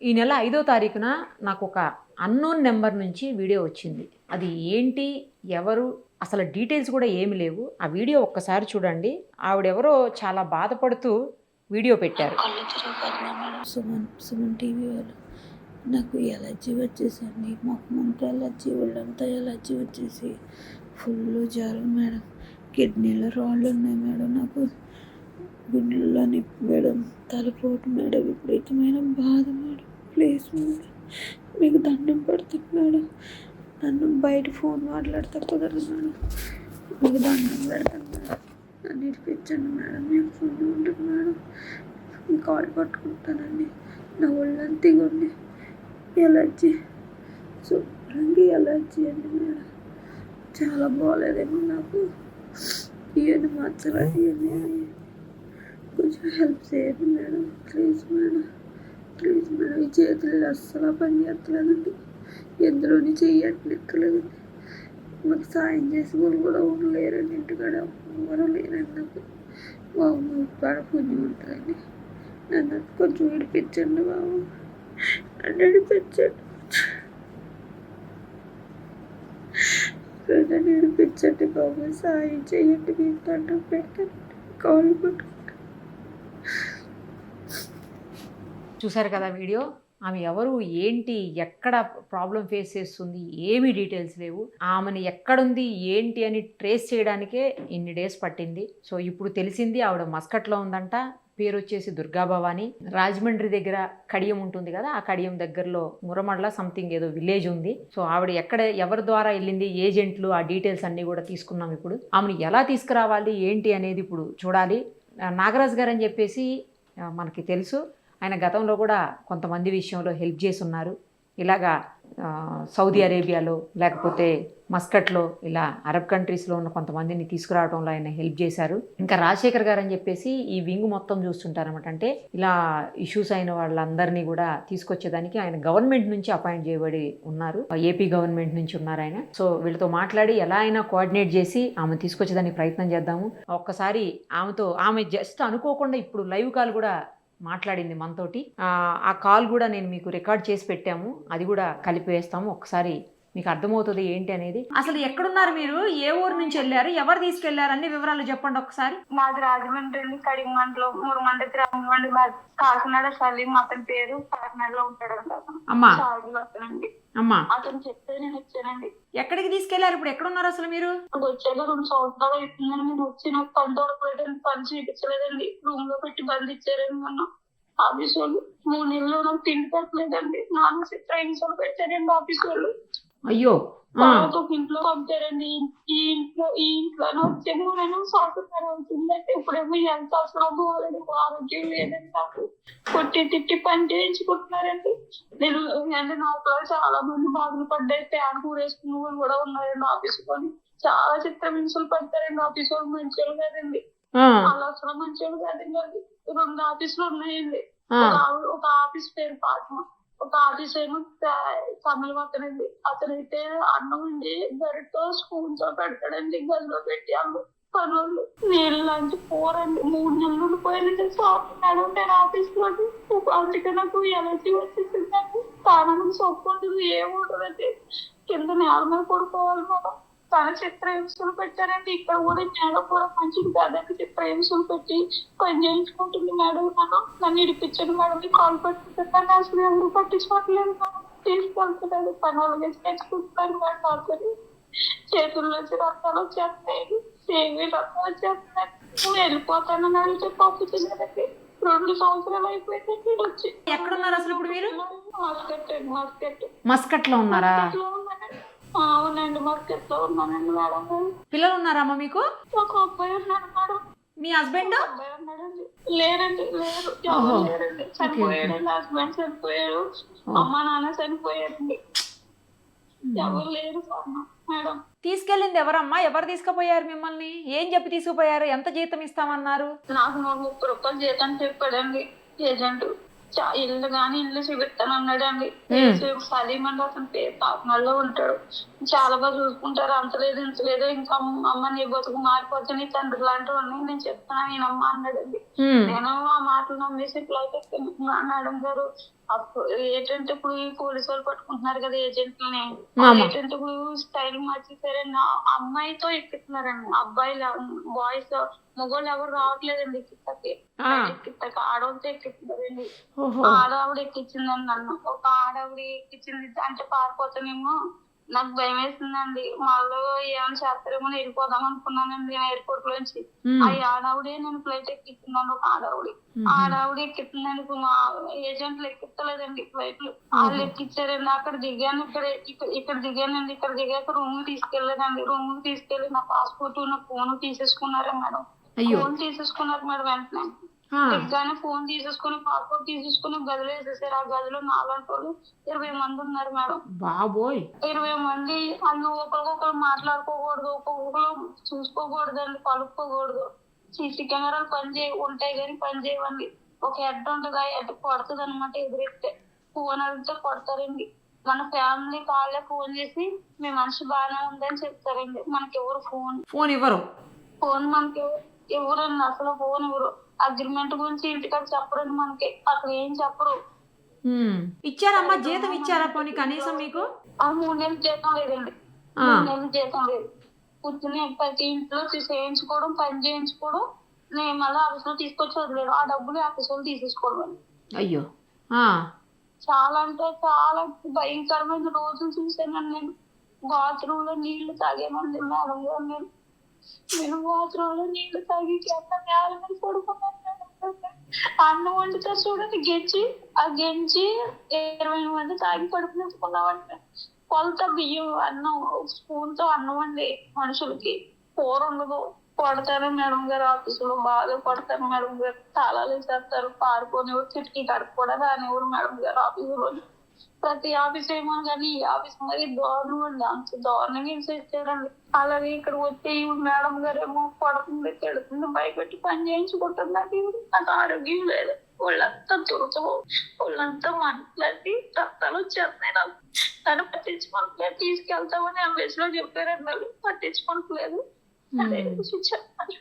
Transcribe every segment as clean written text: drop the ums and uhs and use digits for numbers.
ఈ నెల 5వ తారీఖున నాకు ఒక అన్నోన్ నెంబర్ నుంచి వీడియో వచ్చింది. అది ఏంటి, ఎవరు, అసలు డీటెయిల్స్ కూడా ఏమి లేవు. ఆ వీడియో ఒక్కసారి చూడండి. ఆవిడెవరో చాలా బాధపడుతూ వీడియో పెట్టారు. సుమన్ టీవీ వాళ్ళు నాకు ఎలర్జీ వచ్చేసండి, మొహమంతా ఎలర్జీ, ఒళ్ళంతా ఎలర్జీ వచ్చేసి ఫుల్ జ్వరం మేడం. కిడ్నీలో రాళ్ళు ఉన్నాయి మేడం, నాకు గుండెల్లో నొప్పి మేడం, తలపోటు మేడం, విపరీతమైన బాధ మేడం. ప్లీజ్ మేడం, మీకు దండం పెడతాను మేడం, నన్ను బయట ఫోన్ మాట్లాడితే కుదరదు మేడం, మీకు దండం పెడతాను మేడం, నన్ను ఇరిపించండి మేడం, మీకు ఫోన్ ఉంటుంది మేడం, మీ కాల్ పట్టుకుంటానండి. నా ఒళ్ళంతా ఇగోండి ఎలర్జీ, శుభ్రంగా ఎలర్జీ అండి మేడం. చాలా బాగాలేదేమో నాకు, ఇవన్నీ మచ్చలు ఇవన్నీ కొంచెం హెల్ప్ చేయండి madam, please madam, please madam. ఈ చేతులు అస్సలు పని చేస్తలేదండి, ఎందులోని చెయ్యట్లేదండి. మాకు సాయం చేసి వాళ్ళు కూడా ఉండలేరండి, ఇంటికాడ ఎవరు లేరండి. నాకు బాబు కాడ పుణ్యం ఉంటుందండి, నన్ను కొంచెం విడిపించండి బాబు, నన్ను విడిపించండి, నన్ను విడిపించండి బాబు, సాయం చేయండి, మీకు దండం పెట్టండి, కాలు పట్టుకుంటాను. చూశారు కదా వీడియో. ఆమె ఎవరు, ఏంటి, ఎక్కడ ప్రాబ్లం ఫేస్ చేస్తుంది, ఏమీ డీటెయిల్స్ లేవు. ఆమెను ఎక్కడుంది ఏంటి అని ట్రేస్ చేయడానికే ఇన్ని డేస్ పట్టింది. సో ఇప్పుడు తెలిసింది ఆవిడ మస్కట్లో ఉందంట. పేరు వచ్చేసి దుర్గా భవాని. రాజమండ్రి దగ్గర కడియం ఉంటుంది కదా, ఆ కడియం దగ్గరలో మురమడ్ల సంథింగ్ ఏదో విలేజ్ ఉంది. సో ఆవిడ ఎక్కడ, ఎవరి ద్వారా వెళ్ళింది, ఏజెంట్లు, ఆ డీటెయిల్స్ అన్నీ కూడా తీసుకున్నాం. ఇప్పుడు ఆమెను ఎలా తీసుకురావాలి ఏంటి అనేది ఇప్పుడు చూడాలి. నాగరాజ్ గారు అని చెప్పేసి మనకి తెలుసు. ఆయన గతంలో కూడా కొంతమంది విషయంలో హెల్ప్ చేసి ఉన్నారు. ఇలాగా సౌదీ అరేబియాలో లేకపోతే మస్కట్లో ఇలా అరబ్ కంట్రీస్లో ఉన్న కొంతమందిని తీసుకురావడంలో ఆయన హెల్ప్ చేశారు. ఇంకా రాజశేఖర్ గారు అని చెప్పేసి ఈ వింగ్ మొత్తం చూస్తుంటారనమాట. అంటే ఇలా ఇష్యూస్ అయిన వాళ్ళందరినీ కూడా తీసుకొచ్చేదానికి ఆయన గవర్నమెంట్ నుంచి అపాయింట్ చేయబడి ఉన్నారు, ఏపీ గవర్నమెంట్ నుంచి ఉన్నారు ఆయన. సో వీళ్ళతో మాట్లాడి ఎలా అయినా కోఆర్డినేట్ చేసి ఆమె తీసుకొచ్చేదానికి ప్రయత్నం చేద్దాము. ఒక్కసారి ఆమె జస్ట్ అనుకోకుండా ఇప్పుడు లైవ్ కాల్ కూడా మాట్లాడింది మనతోటి. ఆ కాల్ కూడా నేను మీకు రికార్డ్ చేసి పెట్టాము, అది కూడా కలిపి వేస్తాము. ఒకసారి మీకు అర్థమవుతుంది ఏంటి అనేది. అసలు ఎక్కడున్నారు మీరు, ఏ ఊరు నుంచి వెళ్ళారు, ఎవరు తీసుకెళ్లారు, అన్ని వివరాలు చెప్పండి ఒకసారి. మాది రాజమండ్రి అండి, కడిమండలో మురమండ గ్రామం అండి. కాకినాడ సలీం అతని పేరు, కాకినాడలో ఉంటాడు అమ్మా. అతనండి అమ్మా, అతను చెప్తే నేను వచ్చానండి. ఎక్కడికి తీసుకెళ్లారు, ఇప్పుడు ఎక్కడున్నారు అసలు మీరు? వచ్చాక 2 సంవత్సరాలు అవుతుందని నేను వచ్చి నాకు పని దొరకలేదండి, పని చూపించలేదండి, రూమ్ లో పెట్టి బంద్ ఇచ్చారండి మొన్న ఆఫీస్ వాళ్ళు. 3 నెలలు నాకు తిండి పెట్టలేదండి, నాన్న ట్రైనింగ్స్ పెట్టారండి ఆఫీస్ వాళ్ళు. అయ్యో. తర్వాత ఒక ఇంట్లో పంపారండి. ఈ ఇంట్లోనే వచ్చేమో నేను సంవత్సరం అవుతుందంటే ఇప్పుడేమో ఎంత అవసరం పోలేదు, ఆరోగ్యం లేదండి, నాకు కొట్టి తిట్టి పని చేయించుకుంటున్నారండి. నేను నాకు చాలా మంది బాధలు పడ్డాయి, ఫ్యాన్ కూరేసుకున్న వాళ్ళు కూడా ఉన్నారండి ఆఫీస్ కొని. చాలా చిత్రహింసలు పడతారండి ఆఫీస్ వాళ్ళు, మంచోళ్ళు కాదండి, వాళ్ళు అసలు మంచోళ్ళు కాదండి. 2 ఆఫీసులు ఉన్నాయండి. ఒక ఆఫీస్ పేరు పాఠం, ఒక ఆఫీస్ ఏమో తమిళ అతనైతే అన్నం అండి గరితో స్పూన్ తో పెడతాడండి, గదిలో పెట్టి వాళ్ళు పనులు. నీళ్ళు లాంటి పోరండి. 3 నెలలు ఉండిపోయానండి మేడం నేను ఆఫీస్ లో. అందుకే నాకు ఎలర్జీ వచ్చేసిందండి, తానని సొప్పు ఉంటుంది, ఏముంటుందండి, కింద నేల మీద పడుకోవాలి మేడం. తన చిత్రహింసలు పెట్టారండి, ఇక్కడ కూడా మేడం కూడా మంచిది కాదండి, చిత్రహింసలు పెట్టి పని చేయించుకుంటుంది మేడం. నన్ను ఇడిపించండి మేడం, కాల్ పట్టుకుంటున్నాను, అసలు ఎవరు పట్టించుకోవట్లేదు మేడం, తీసుకెళ్తున్నాడు, పని వాళ్ళకి తెచ్చుకుంటున్నాను మేడం. నాకు చేతుల్లోంచి రక్తాలు వచ్చేస్తున్నాయి, సేవి రక్తాలు వచ్చేస్తున్నాయి. నువ్వు వెళ్ళిపోతానని అడిగితే పప్పు తిన్నారండి. 2 సంవత్సరాలు అయిపోయిందండి వచ్చి. ఎక్కడున్నారు అసలు ఇప్పుడు మీరు? మస్కట్ లో ఉన్నారా? అవునండి, మార్కెట్ లో ఉన్నానండి మేడం. పిల్లలు ఉన్నారమ్మా మీకు? ఒక అబ్బాయి ఉన్నాడు మేడం. మీ హస్బెండ్? అబ్బాయి ఉన్నాడండి. లేరండి, లేరు, ఎవరు లేరండి, చనిపోయాడండి. హస్బెండ్ చనిపోయాడు, అమ్మ నాన్న చనిపోయారండి, ఎవరు లేరు మేడం. తీసుకెళ్ళింది ఎవరమ్మా, ఎవరు తీసుకుపోయారు మిమ్మల్ని, ఏం చెప్పి తీసుకుపోయారు, ఎంత జీతం ఇస్తామన్నారు? నాకు 130 రూపాయలు జీతం చెప్పాడండి ఏజెంట్. ఇల్లు గాని ఇల్లు చూపిస్తాను అన్నాడండి. సలీం అండి అతని పేరు, కాకినాడలో ఉంటాడు. చాలా బాగా చూసుకుంటారు, అంతలేదు ఇంతలేదు, ఇంకా అమ్మ నీ బతుకు మారిపోతే నీ తండ్రి లాంటి ఉన్నాయి, నేను చెప్తాను నేనమ్మ అన్నాడండి. నేను ఆ మాటలు నమ్మేసి మేడం గారు అప్పుడు ఏంటంటే ఇప్పుడు ఈ పోలీసు వాళ్ళు పట్టుకుంటున్నారు కదా ఏజెంట్లని, మామ ఏంటంటే ఇప్పుడు స్టైల్ మార్చేసారండి. అమ్మాయితో ఎక్కిస్తున్నారండి, అబ్బాయిలు బాయ్స్ మగవాళ్ళు ఎవరు రావట్లేదండి ఎక్కిస్తాకి. ఆ, ఎక్కిస్తాక ఆడవాళ్ళతో ఎక్కిస్తున్నారండి. ఓహో ఆడవిడ ఎక్కించిందండి నన్ను. ఒక ఆడవిడ ఎక్కించింది అంటే పారిపోతానేమో నాకు భయం వేసిందండి. మళ్ళీ ఏమైనా చేస్తారేమో అని వెళ్ళిపోదాం అనుకున్నానండి ఎయిర్పోర్ట్ లోంచి. ఆ ఆడవిడే నేను ఫ్లైట్ ఎక్కించిందండి, ఒక ఆడవిడ. ఆడవిడ ఎక్కించిందండి. మా ఏజెంట్లు ఎక్కిస్తలేదండి ఫ్లైట్లు, వాళ్ళు ఎక్కించారండి. అక్కడ దిగాను, ఇక్కడ దిగానండి. ఇక్కడ దిగాక రూమ్ తీసుకెళ్ళలేదండి. రూమ్ తీసుకెళ్ళి నా పాస్పోర్ట్ నా ఫోన్ తీసేసుకున్నారు మేడం. అయ్యో ఫోన్ తీసేసుకున్నారు మేడం. వెంటనే ఆ, దిగ్గానే ఫోన్ తీసేసుకుని పాస్పోర్ట్ తీసేసుకుని గదిలో వేసేసారు. ఆ గదిలో నాలాంటి వాళ్ళు 20 మంది ఉన్నారు మేడం. బాబోయ్ 20 మంది వాళ్ళు ఒకరికొకరు మాట్లాడుకోకూడదు, ఒక్కొక్కరు చూసుకోకూడదండి, కలుపుకోకూడదు. సీసీ కెమెరాలు ఉంటాయి కానీ పని చేయవండి. ఒక హెడ్ ఉంటుంది, ఆ హెడ్ కొడుతుంది అనమాట. ఎదురెత్తే ఫోన్ అడిగితే కొడతారండి. మన ఫ్యామిలీ వాళ్ళే ఫోన్ చేసి మీ మనిషి బాగానే ఉందని చెప్తారండి. మనకి ఎవరు ఫోన్ ఇవ్వరు. ఫోన్ మనకి ఎవరండి, అసలు ఫోన్ ఎవరు. అగ్రిమెంట్ గురించి ఇంటికాడ చెప్పరండి మనకి, అక్కడ ఏం చెప్పరు. ఇచ్చారమ్మా జీతం ఇచ్చారా పోనీ కనీసం మీకు? ఆ 3 నెలలు జీతం లేదండి, ఆ, 3 నెలలు జీతం లేదు. కూర్చుని ప్రతి ఇంట్లో చేయించుకోవడం, పని చేయించుకోవడం, నేను మళ్ళీ ఆఫీస్ లో తీసుకొచ్చి వదిలేదు. ఆ డబ్బులు ఆఫీస్ వాళ్ళు తీసేసుకోవడం అండి. అయ్యో ఆ, చాలా అంటే చాలా భయంకరమైన రోజులు చూసానండి నేను. బాత్రూమ్ లో నీళ్లు తాగానండి మేడం గారు. నేను బాత్రూమ్ లో నీళ్లు తాగి కింద నేల మీద పడుకున్నాను మేడం గారు. అన్నం వండితే చూడండి గెంజి, ఆ గెంజి 20 మంది తాగి పడుకునేసుకున్నామండి. కొలత బియ్యం అన్నం స్పూన్ తో అన్నం అండి మనుషులకి, కూర ఉండదు. కొడతారు మేడం గారు, ఆఫీసులో బాగా కొడతారు మేడం గారు. తాళాలు వేసేస్తారు, పారిపోనివ్వరు, కిటికీ కడుపు కూడా రానివ్వరు మేడం గారు ఆఫీసులో. ప్రతి ఆఫీస్ ఏమో కానీ ఈ ఆఫీస్ మరి దారుణం అండి, అంత దారుణంగా హింసించారండి. అలాగే ఇక్కడ వచ్చి మేడం గారు ఏమో పడుతుంది, తిడుతుంది, భయపెట్టి పని చేయించుకుంటుందండి. నాకు ఆరోగ్యం లేదు, వాళ్ళంతా దురదవు, వాళ్ళంతా మాట్లాడి రక్తాలు వచ్చేస్తున్నాయి నాకు. నన్ను పట్టించుకోవట్లేదు, తీసుకెళ్తామని ఎంబీఎస్ లో చెప్పారండి, వాళ్ళు పట్టించుకోవట్లేదు. అదే చెప్పారు.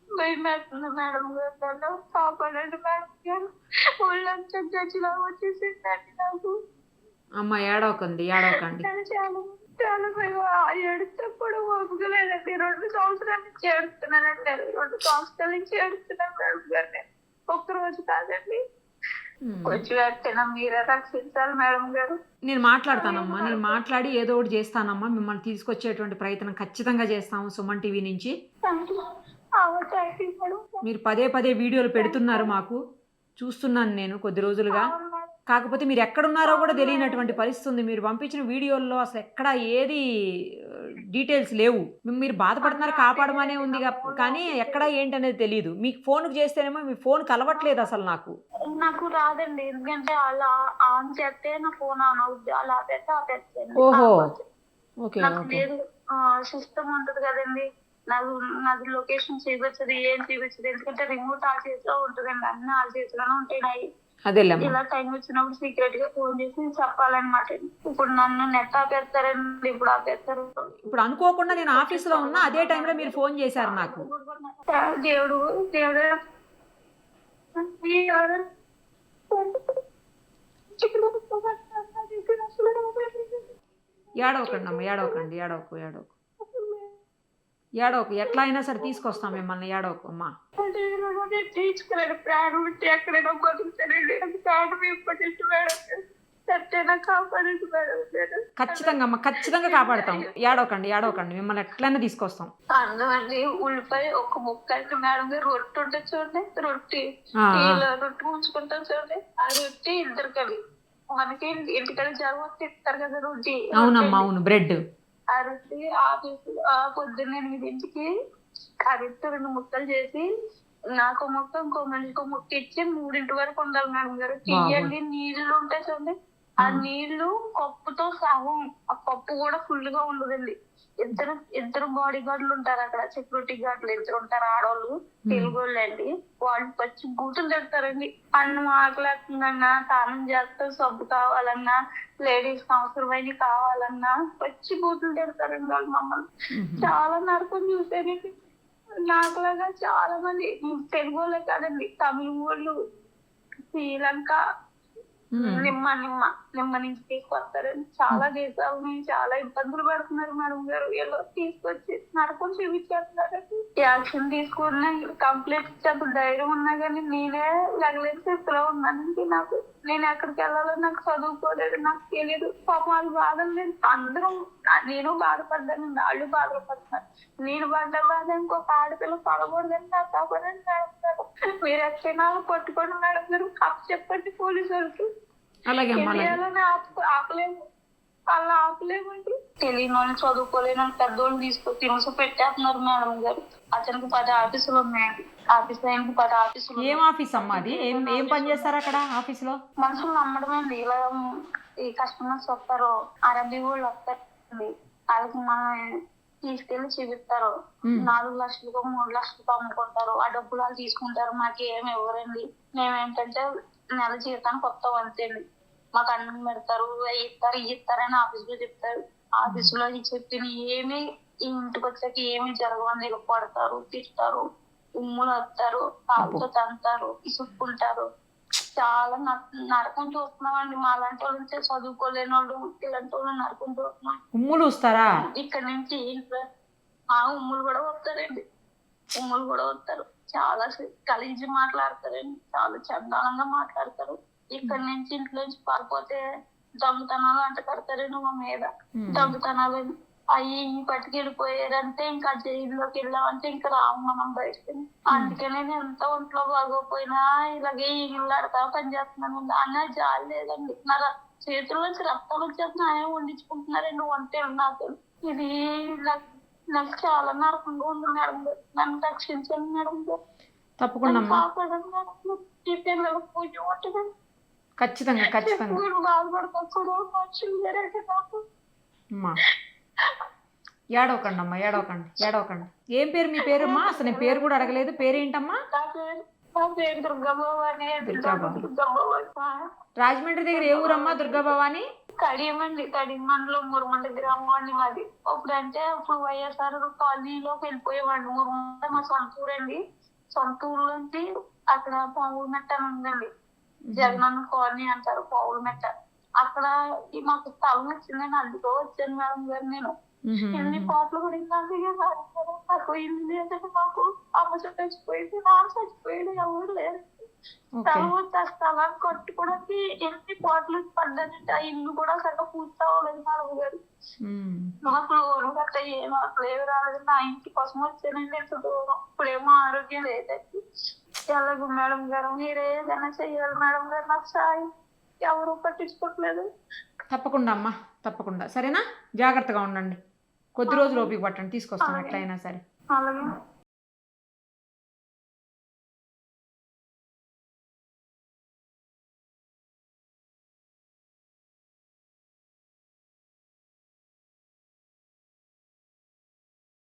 భయం వేస్తుంది మేడం గారు, నన్ను కాపాడండి మేడం గారు. ఒళ్ళంతా గచ్చిలా వచ్చేసిందండి నాకు. అమ్మ ఏడవకండి ఏడవకండి. నేను చాలా చాలా భయం. ఏడితే కూడా ఓపుకోలేదండి. 2 సంవత్సరాల నుంచి ఏడుస్తున్నానండి, 2 సంవత్సరాల నుంచి ఏడుస్తున్నాను మేడం గారు. నేను ఒక్కరోజు కాదండి. వచ్చి వెంటనే మీరే రక్షించాలి మేడం గారు. నేను మాట్లాడతానమ్మా, నేను మాట్లాడి ఏదో ఒకటి చేస్తానమ్మా. మిమ్మల్ని తీసుకొచ్చేటువంటి ప్రయత్నం ఖచ్చితంగా చేస్తాము సుమన్ టీవీ నుంచి. మీరు పదే పదే వీడియోలు పెడుతున్నారు, మాకు చూస్తున్నాను నేను కొద్ది రోజులుగా. కాకపోతే మీరు ఎక్కడున్నారో కూడా తెలియనటువంటి పరిస్థితి ఉంది. మీరు పంపించిన వీడియోల్లో అసలు ఎక్కడ ఏది డీటెయిల్స్ లేవు. మీరు బాధపడుతున్నారు, కాపాడమనే ఉంది కానీ ఎక్కడ ఏంటి అనేది తెలియదు. మీకు ఫోన్కి చేస్తేనేమో మీ ఫోన్ కలవట్లేదు అసలు నాకు రాదండి, ఎందుకంటే అలా ఆన్ చేస్తే నా ఫోన్ ఆన్ అవుద్ది, అలా పెడితే ఆపేస్తాను. ఓహో ఓకే నాకు ఓకే. లేదు సిస్టమ్ ఉంటది కదండి, నాది లొకేషన్ చూపించదు, ఏం చూపించదు. ఎందుకంటే రిమోట్ ఆ చేతిలో ఉంటుందండి, అన్ని ఆ చేతిలోనే ఉంటాయి. అదేలేమ్మా. ఇలా టైం వచ్చినప్పుడు సీక్రెట్ గా ఫోన్ చేసి చెప్పాలన్నమాట. ఇప్పుడు నన్ను నెట్ ఆపేస్తారండి, ఇప్పుడు ఆపేస్తారు. ఇప్పుడు అనుకోకుండా నేను ఆఫీస్లో ఉన్నా, అదే టైంలో మీరు ఫోన్ చేశారు నాకు. దేవుడు దేవుడు ఏడవకండి అమ్మ, ఏడవకండి, ఏడవకు. ఎట్లా అయినా సరే తీసుకొస్తాం మిమ్మల్ని, ఏడవకు అమ్మా. తీసుకున్నాడు ప్రాణం ఉంటే ఎక్కడైనా బతుకుతానండి, ప్రాణం ఇప్పటి మేడం కాపాడండి మేడం. ఖచ్చితంగా అమ్మ, ఖచ్చితంగా కాపాడతాం. ఏడవకండి, మిమ్మల్ని ఎట్లయినా తీసుకొస్తాం. అందువల్ల ఉల్లిపాయ ఒక ముక్క అంటే మేడం గారు, రొట్టె ఉంటుంది చూడండి, రొట్టె ఉంచుకుంటాం చూడండి, ఆ రొట్టె 2 కవి మనకి ఇంటికాడ జ్వరం వస్తే ఇస్తారు కదా రొట్టె. అవునమ్మా అవును, బ్రెడ్. ఆ రొట్టె ఆఫీసు పొద్దున్న 8ంటికి ఆ రొట్టె 2 ముక్కలు చేసి నాకు ముక్క, ఇంకో మనిషికి ముక్క ఇచ్చి 3 వరకు ఉండాలి మేడం గారు. తీయండి నీళ్లు ఉంటాయి చూడండి, ఆ నీళ్లు కప్పుతో సహం, ఆ కప్పు కూడా ఫుల్ గా ఉండదండి. ఇద్దరు బాడీ గార్డులు ఉంటారు అక్కడ, సెక్యూరిటీ గార్డులు 2 ఉంటారు, ఆడవాళ్ళు, తెలుగు వాళ్ళు అండి. వాళ్ళు పచ్చి బూతులు తిడతారండి. అన్నం ఆకలేస్తుందన్నా, స్నానం చేస్తే సబ్బు కావాలన్నా, లేడీస్ అవసరమైన కావాలన్నా పచ్చి బూతులు తిడతారండి వాళ్ళు మమ్మల్ని. చాలా నరకం చూసానండి. నాకులాగా చాలా మంది తెలుగు వాళ్ళే కాదండి, తమిళ వాళ్ళు, శ్రీలంక, మ్మ్. నిమ్మ నుంచి తీసుకొస్తారండి. చాలా దేశాల నుంచి చాలా ఇబ్బందులు పడుతున్నారు మేడం గారు. వీళ్ళు తీసుకొచ్చి నరకం చూపించేస్తున్నారండి. యాక్షన్ తీసుకున్న కంప్లీట్ ఇచ్చేంత ధైర్యం ఉన్నా కానీ నేనే లగలేని స్థితిలో ఉన్నానండి. నేను ఎక్కడికి వెళ్ళాలో నాకు చదువుకోలేదు, నాకు తెలియదు. పాపం వాళ్ళు బాధలు లేదు. అందరం నేను బాధపడ్డాను, వాళ్ళు బాధపడుతున్నారు. నేను పడ్డ బాధ ఇంకొక ఆడపిల్ల పడకూడదని నా తప్పదని మేడం గారు. మీరు ఎక్కడైనా కొట్టుకోండి మేడం గారు, అప్పు చెప్పండి పోలీసు వాళ్ళకి. అలాగే అమ్మా, అలాగే. ఇండియాలోనే ఆపలేము, వాళ్ళు ఆపలేమండి. తెలియని వాళ్ళు, చదువుకోలేని వాళ్ళు, పెద్దోళ్ళు తీసుకొని తినసు పెట్టేస్తున్నారు మేడం గారు. అతనికి 10 ఆఫీసులు ఉన్నాయండి. ఆఫీస్ ఆయనకి 10 ఆఫీసులు. ఏం ఆఫీస్ అమ్మా అది? ఏం పని చేస్తారు అక్కడ ఆఫీసులో? మనుషులు నమ్మడమేండి. ఇలా ఈ కస్టమర్స్ వస్తారు, అరబీ వాళ్ళు వస్తారండి, వాళ్ళకి మనం తీసుకెళ్లి చూపిస్తారు. 4 లక్షలకు 3 లక్షలకు అమ్ముకుంటారు. ఆ డబ్బులు వాళ్ళు తీసుకుంటారు, మాకు ఏమి ఇవ్వరండి. మేమేంటంటే నెల జీతానికి వస్తాం అంతేండి. మాకు అన్నం పెడతారు, ఇస్తారని ఆఫీస్ లో చెప్తారు. ఆఫీస్ లో చెప్పిన ఏమి ఈ ఇంటికి వచ్చాక ఏమి జరగవని కొడతారు, తిడతారు, ఉమ్ములు వస్తారు, కాలుతో తంతారు, ఇసుక్కుంటారు. చాలా నరకం చూస్తున్నామండి. మా లాంటి వాళ్ళు చదువుకోలేని వాళ్ళు, ఇలాంటి వాళ్ళు నరకం చూస్తున్నాం. ఉమ్ములు వస్తారా? ఇక్కడ నుంచి ఉమ్ములు కూడా వస్తారండి, ఉమ్ములు కూడా వస్తారు. చాలా కలిసి మాట్లాడతారండి, చాలా చందానంగా మాట్లాడతారు. ఇక్కడ నుంచి ఇంట్లో నుంచి పారిపోతే దొంగతనాలు అంట కడతారండి మా మీద. దొంగతనాలు అవి పట్టుకెళ్ళిపోయారంటే ఇంకా జైల్లోకి వెళ్ళామంటే ఇంకా రాము మనం బయటకి. అందుకనే నేను ఎంత ఒంట్లో బాగోపోయినా ఇలాగే ఇల్లాడతా పని చేస్తున్నాను. అన్న జాలి లేదండి. నా చేతుల్లోంచి రక్తాలు వచ్చేస్తున్నా ఆయన వండించుకుంటున్నారండి వంటలు నాకు. ఇది నాకు చాలా నరకంగా ఉంది మేడం గారు. నన్ను రక్షించండి మేడం గారు. తప్పకుండా అమ్మా, కాపాడండి మేడం గారు. ఈ పిల్లలు పూజ ఉంటుంది, ఖచ్చితంగా ఖచ్చితంగా బాధపడతారు కూడా మనుషులు జరగదు నాకు. అమ్మా. ఏడవకండి అమ్మా, ఏడవకండి. ఏం పేరు మీ పేరమ్మా? అసలు నేను పేరు కూడా అడగలేదు. పేరేంటమ్మా? నా పేరు దుర్గాభవాని. దుర్గాభవాని. రాజమండ్రి దగ్గర ఏ ఊరమ్మా దుర్గాభవాని? కడియమండి, కడియం మండలం మురమండ గ్రామం అండి మాది. అప్పుడు వైఎస్ఆర్ కాలనీలోకి వెళ్ళిపోయేవాడిని. మురమండ మా సొంత ఊరండి. సొంత ఊర్లోంచి అక్కడ పావుల మెట్ట అని ఉందండి, జగనన్న కాలనీ అంటారు, పావుల మెట్ట. అక్కడ మాకు స్థలం వచ్చిందని అందుకో వచ్చాను మేడం గారు. నేను ఎన్ని పాటలు కూడా నాకు ఇల్లు లేదంటే మాకు అమ్మ చచ్చిపోయింది, నాన్న చచ్చిపోయింది, ఎవరు లేరు. తర్వాత స్థలాన్ని కట్టుకోవడానికి ఎన్ని పాటలు పడ్డానంటే ఆ ఇల్లు కూడా సరిగ్గా పూర్తి అవ్వలేదు మేడం గారు. మాకు లోను గట్ట ఏమి రాలేదు. నా ఇంటి కోసం వచ్చానండి ఎంత దూరం. ఇప్పుడేమో ఆరోగ్యం లేదండి. ఎలాగో మేడం గారు మీరే ఏదైనా చెయ్యాలి మేడం గారు, నాకు సాయం ఎవరు పట్టించుకోవట్లేదు. తప్పకుండా అమ్మా, తప్పకుండా. సరేనా? జాగ్రత్తగా ఉండండి. కొద్ది రోజులు ఓపిక పట్టండి, తీసుకొస్తాను ఎట్లయినా సరే. అలాగే.